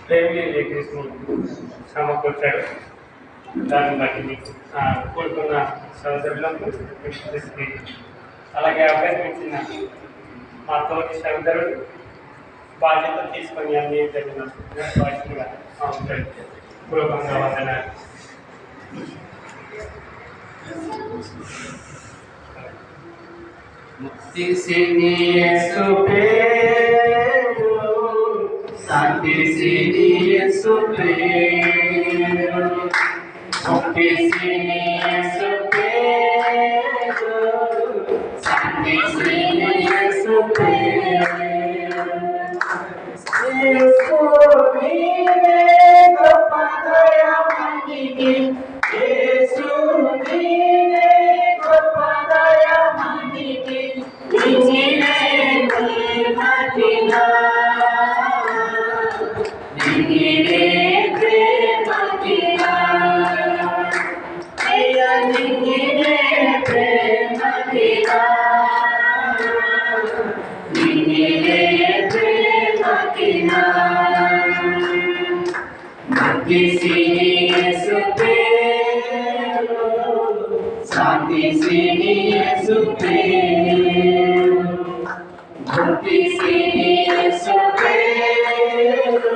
ప్రేమిని సమకూర్చాడు. దాన్ని బట్టి మీకు కూడుకున్న సోదరులకు అలాగే అభ్యర్థించిన మా తోటి సోదరుడు బాధ్యత తీసుకొని అన్ని జరిగిన బాధ్యతగా పూర్వకంగా వందనాలు. मुक्ति सिनी येसु पेरु, शांति सिनी येसु पेरु, मुक्ति सिनी येसु पेरु, शांति सिनी येसु पेरु, येसु नीने गोपदया मनिकी, येसु नीने गोपदया मनिकी, शांति सिनी येसु पेरु, मुक्ति सिनी येसु पेरु,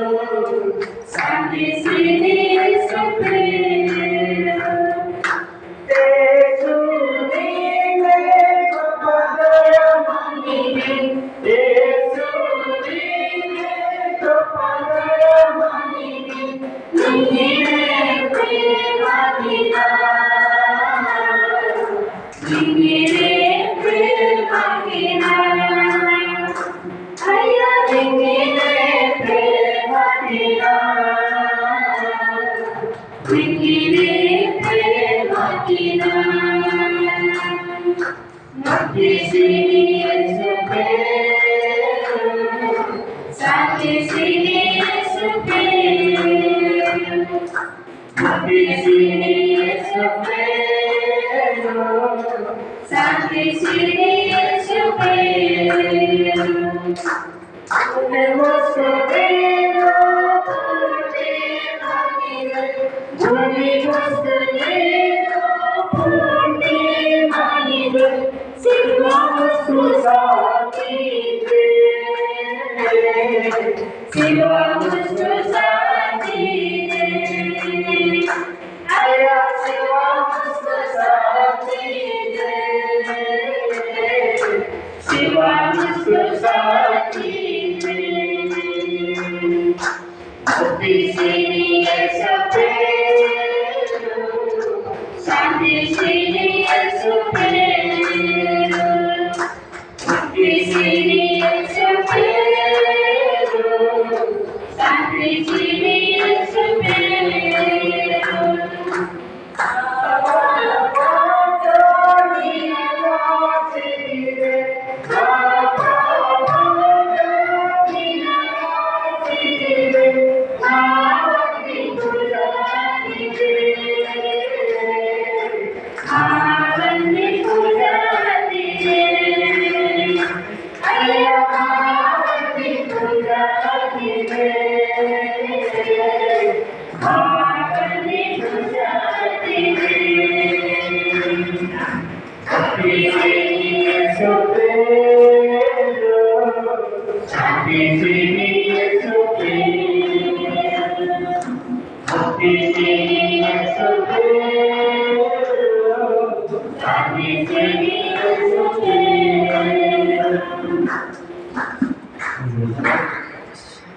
शांति सिनी येसु पेरु, येसु नीने गोपदया मनिकी, येसु नीने गोपदया मनिकी, नीने प्रेम कीना, नीने प्रेम कीना, अय्या नीने प्रेम कीना, नीने प्रेम कीना, मुक्ति सिनी येसु पेरु, शांति सिनी येसु पेरु, मुक्ति सिनी येसु पेरु, शांति सिनी येसु पेरु, नमस्ते देवा पूर्णे मानिवे, भूमि वस्तु देवा पूर्णे मानिवे, शिवा वस्तु साथी दे, शिवा वस्तु साथी दे, आया शिवा वस्तु साथी दे, शिवा वस्तु साथी दे, मुक्ति सिनी येसु पेरु, शांति सिनी येसु पेरु, मुक्ति सिनी येसु पेरु, शांति सिनी येसु पेरु,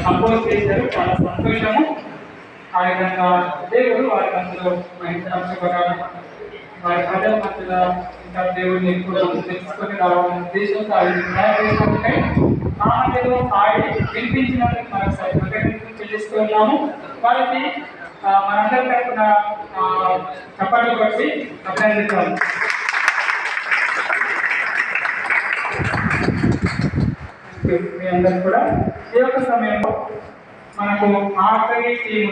కంపోజ్ చేశారు. చాలా సంతోషము. ఆ విధంగా దేవుడు వారి మధ్యలో వారి ప్రజల మధ్యలో ఇంకా దేవుడిని ఎక్కువ తెలుసుకొని రావాలనే ఉద్దేశంతో ఆ విధంగా ఆయన వినిపించినందుకు మరొకసారి కృతజ్ఞతలు చెల్లిస్తున్నాము. వారికి మనందరి తరఫున చప్పట్లు కొట్టి అభినందిస్తాము. మీ అందరూ కూడా ఈ యొక్క సమయంలో మనకు ఆఖరి టీం